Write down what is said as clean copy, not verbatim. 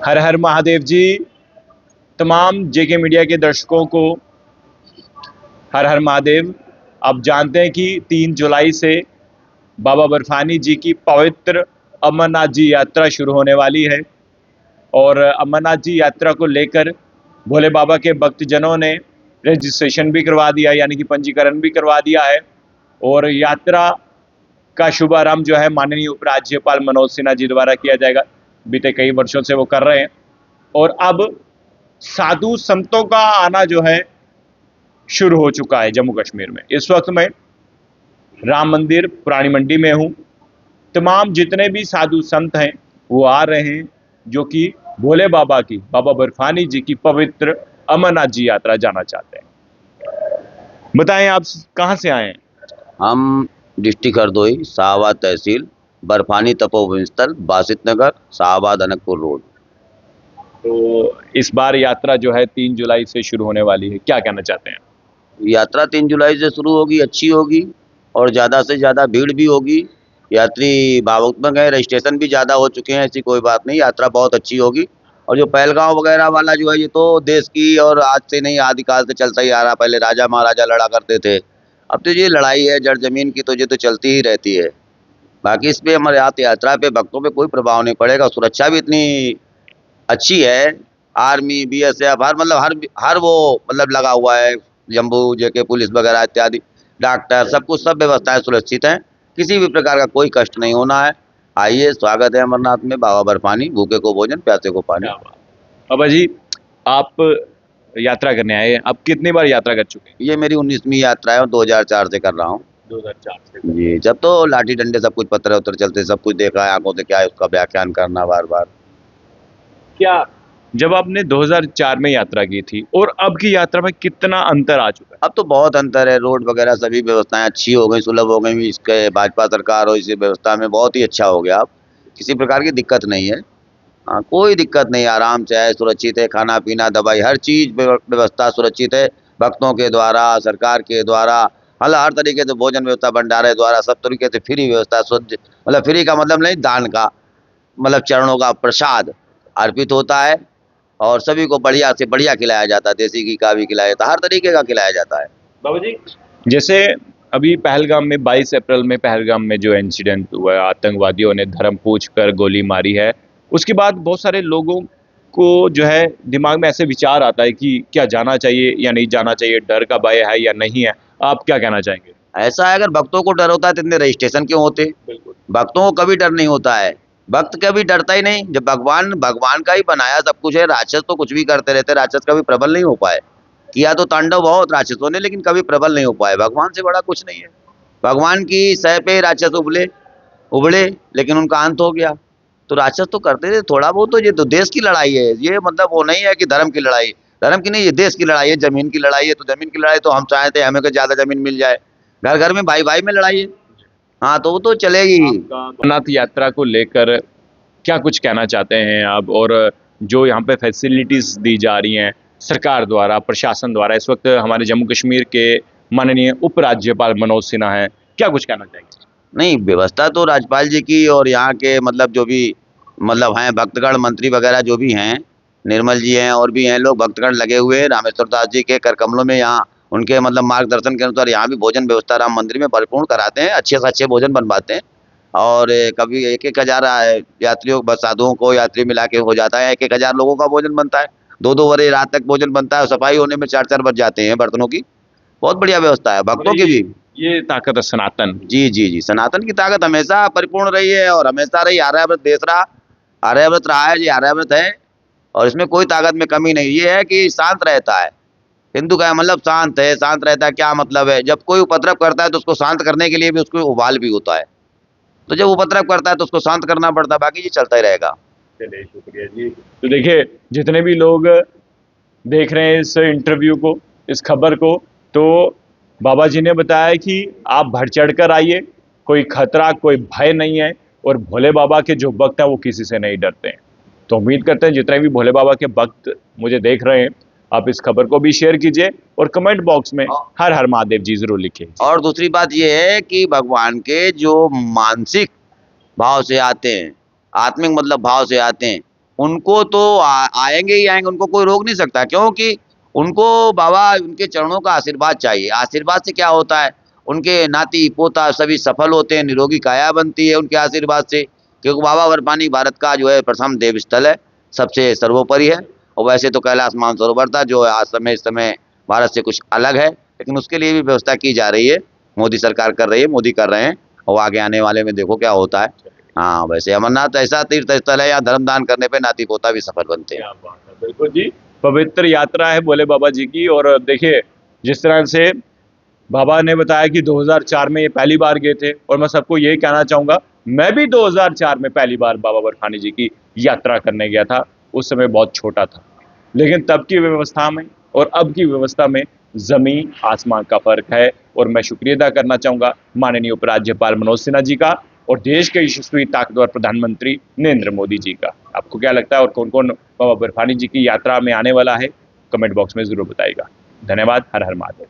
हर हर महादेव जी। तमाम जेके मीडिया के दर्शकों को हर हर महादेव। आप जानते हैं कि 3 जुलाई से बाबा बर्फानी जी की पवित्र अमरनाथ जी यात्रा शुरू होने वाली है और अमरनाथ जी यात्रा को लेकर भोले बाबा के भक्तजनों ने रजिस्ट्रेशन भी करवा दिया, यानी कि पंजीकरण भी करवा दिया है। और यात्रा का शुभारंभ जो है माननीय उपराज्यपाल मनोज सिन्हा जी द्वारा किया जाएगा। बीते कई वर्षों से वो कर रहे हैं और अब साधु संतों का आना जो है शुरू हो चुका है जम्मू कश्मीर में। इस वक्त मैं राम मंदिर पुरानी मंडी में हूं। तमाम जितने भी साधु संत हैं वो आ रहे हैं, जो कि भोले बाबा की, बाबा बर्फानी जी की पवित्र अमरनाथ जी यात्रा जाना चाहते हैं। बताएं आप कहां से आए हैं? हम डिस्ट्रिक्ट हरदोई, शाहबाद तहसील, बर्फानी तपोवन स्थल, बासित नगर, शाहबाद, अनकपुर रोड। तो इस बार यात्रा जो है 3 जुलाई से शुरू होने वाली है, क्या कहना चाहते हैं? यात्रा 3 जुलाई से शुरू होगी, अच्छी होगी और ज़्यादा से ज़्यादा भीड़ भी होगी। यात्री भावुकमय है, रजिस्ट्रेशन भी ज़्यादा हो चुके हैं, ऐसी कोई बात नहीं। यात्रा बहुत अच्छी होगी। और जो पहलगांव वगैरह वाला जो है, ये तो देश की और आज से नहीं, आदिकाल से चलता ही आ रहा। पहले राजा महाराजा लड़ा करते थे, अब तो ये लड़ाई है जड़ जमीन की, तो ये तो चलती ही रहती है। बाकी इस पे हमारे यात्रा पे भक्तों पे कोई प्रभाव नहीं पड़ेगा। सुरक्षा भी इतनी अच्छी है। आर्मी, बीएसएफ, हर वो मतलब लगा हुआ है। जम्बू जेके पुलिस वगैरह इत्यादि, डॉक्टर, सब कुछ, सब व्यवस्थाएं सुरक्षित हैं। किसी भी प्रकार का कोई कष्ट नहीं होना है। आइए, स्वागत है अमरनाथ में। बाबा बर्फानी, भूखे को भोजन, प्यासे को पानी। बाबा जी, आप यात्रा करने आए हैं, आप कितनी बार यात्रा कर चुके हैं? ये मेरी 19वीं यात्रा है और 2004 से कर रहा हूँ। 2004 से जी, जब तो लाठी डंडे सब कुछ, पत्थर उत्तर चलते, सब कुछ देखा है आंखों से। क्या है उसका व्याख्यान करना बार बार। क्या जब आपने 2004 में यात्रा की थी और अब की यात्रा में कितना अंतर आ चुका है? अब तो बहुत अंतर है। रोड वगैरह सभी व्यवस्थाएं अच्छी हो गई, सुलभ हो गई। इसके भाजपा सरकार और इसी व्यवस्था में बहुत ही अच्छा हो गया। अब किसी प्रकार की दिक्कत नहीं है। हाँ, कोई दिक्कत नहीं। आराम से है, सुरक्षित है। खाना पीना, दवाई, हर चीज व्यवस्था सुरक्षित है। भक्तों के द्वारा, सरकार के द्वारा, हर तरीके से भोजन व्यवस्था, भंडारे द्वारा, सब तरीके से फ्री व्यवस्था। शुद्ध मतलब फ्री का मतलब नहीं, दान का मतलब चरणों का प्रसाद अर्पित होता है और सभी को बढ़िया से बढ़िया खिलाया जाता है। देसी घी का भी खिलाया जाता है, हर तरीके का खिलाया जाता है। बाबा जी, जैसे अभी पहलगाम में 22 अप्रैल में पहलगाम में जो इंसिडेंट हुआ है, आतंकवादियों ने धर्म पूछ कर गोली मारी है, उसके बाद बहुत सारे लोगों को जो है दिमाग में ऐसे विचार आता है कि क्या जाना चाहिए या नहीं जाना चाहिए, डर का भय है या नहीं है। आप क्या कहना चाहेंगे? ऐसा है, अगर भक्तों को डर होता है तो इतने रजिस्ट्रेशन क्यों होते? बिल्कुल। भक्तों को कभी डर नहीं होता है। भक्त कभी डरता ही नहीं। जब भगवान भगवान का ही बनाया सब कुछ है। राक्षस तो कुछ भी करते रहते, राक्षस कभी प्रबल नहीं हो पाए। किया तो तांडव बहुत राक्षसों ने, लेकिन कभी प्रबल नहीं हो पाए। भगवान से बड़ा कुछ नहीं है। भगवान की सह पे राक्षस उबड़े, लेकिन उनका अंत हो गया। तो राक्षस तो करते थे थोड़ा बहुत। तो ये तो देश की लड़ाई है। ये मतलब वो नहीं है कि धर्म की लड़ाई। धर्म की नहीं, ये देश की लड़ाई है, जमीन की लड़ाई है। तो जमीन की लड़ाई तो हम चाहते हैं हमें को ज्यादा जमीन मिल जाए। घर घर में भाई भाई में लड़ाई है। हाँ, तो वो तो चलेगी। अमरनाथ यात्रा को लेकर क्या कुछ कहना चाहते हैं आप? और जो यहाँ पे फैसिलिटीज दी जा रही हैं सरकार द्वारा, प्रशासन द्वारा, इस वक्त हमारे जम्मू कश्मीर के माननीय उपराज्यपाल मनोज सिन्हा हैं, क्या कुछ कहना चाहेंगे? नहीं, व्यवस्था तो राज्यपाल जी की और यहाँ के मतलब जो भी मतलब हैं भक्तगण, मंत्री वगैरह जो भी हैं, निर्मल जी हैं और भी हैं लोग, भक्तगण लगे हुए हैं। रामेश्वर दास जी के कर कमलों में यहाँ उनके मतलब मार्गदर्शन के अनुसार यहाँ भी भोजन व्यवस्था राम मंदिर में परिपूर्ण कराते हैं। अच्छे से अच्छे भोजन बनवाते हैं। और कभी 1-1 हजार यात्रियों, बस साधुओं को यात्री मिला के हो जाता है। 1-1 हजार लोगों का भोजन बनता है। 2-2 बजे रात तक भोजन बनता है। सफाई होने में 4-4 बज जाते हैं बर्तनों की। बहुत बढ़िया व्यवस्था है, भक्तों की भी। ये ताकत है सनातन। जी जी जी, सनातन की ताकत हमेशा परिपूर्ण रही है और हमेशा रही। आर्याव्रत देश रहा, आर्याव्रत रहा है, ये आर्याव्रत है और इसमें कोई ताकत में कमी नहीं। ये है कि शांत रहता है। हिंदू का मतलब शांत है। शांत रहता है क्या मतलब है? जब कोई उपद्रव करता है तो उसको शांत करने के लिए भी उसको उबाल भी होता है। तो जब उपद्रव करता है तो उसको शांत करना पड़ता है। बाकी ये चलता ही रहेगा। चलिए, शुक्रिया जी। तो देखिए, जितने भी लोग देख रहे हैं इस इंटरव्यू को, इस खबर को, तो बाबा जी ने बताया कि आप बढ़ चढ़ कर आइए, कोई खतरा, कोई भय नहीं है और भोले बाबा के जो भक्त हैं वो किसी से नहीं डरते हैं। तो उम्मीद करते हैं जितने भी भोले बाबा के भक्त मुझे देख रहे हैं, आप इस खबर को भी शेयर कीजिए और कमेंट बॉक्स में हर हर महादेव जी जरूर लिखिए। और दूसरी बात ये है कि भगवान के जो मानसिक भाव से आते हैं, आत्मिक मतलब भाव से आते हैं, उनको तो आएंगे ही आएंगे, उनको कोई रोक नहीं सकता, क्योंकि उनको बाबा उनके चरणों का आशीर्वाद चाहिए। आशीर्वाद से क्या होता है, उनके नाती पोता सभी सफल होते हैं, निरोगी काया बनती है उनके आशीर्वाद से, क्योंकि बाबा बर्फानी भारत का जो है प्रथम देव स्थल है, सबसे सर्वोपरि है। और वैसे तो कैलाश मानसरोवर था जो आज समय इस समय भारत से कुछ अलग है, लेकिन उसके लिए भी व्यवस्था की जा रही है, मोदी सरकार कर रही है, मोदी कर रहे हैं, और आगे आने वाले में देखो क्या होता है। हाँ, वैसे अमरनाथ ऐसा तीर्थ स्थल है, यहाँ धर्मदान करने पे नाती पोता भी सफल बनते हैं। क्या बात है, बिल्कुल जी, पवित्र यात्रा है भोले बाबा जी की। और देखिए जिस तरह से बाबा ने बताया कि 2004 में ये पहली बार गए थे, और मैं सबको यही कहना चाहूंगा, मैं भी 2004 में पहली बार बाबा बर्फानी जी की यात्रा करने गया था। उस समय बहुत छोटा था, लेकिन तब की व्यवस्था में और अब की व्यवस्था में जमीन आसमान का फर्क है। और मैं शुक्रिया अदा करना चाहूंगा माननीय उपराज्यपाल मनोज सिन्हा जी का और देश के यशस्वी ताकतवर प्रधानमंत्री नरेंद्र मोदी जी का। आपको क्या लगता है, और कौन कौन बाबा बर्फानी जी की यात्रा में आने वाला है, कमेंट बॉक्स में जरूर बताइएगा। धन्यवाद। हर हर महादेव।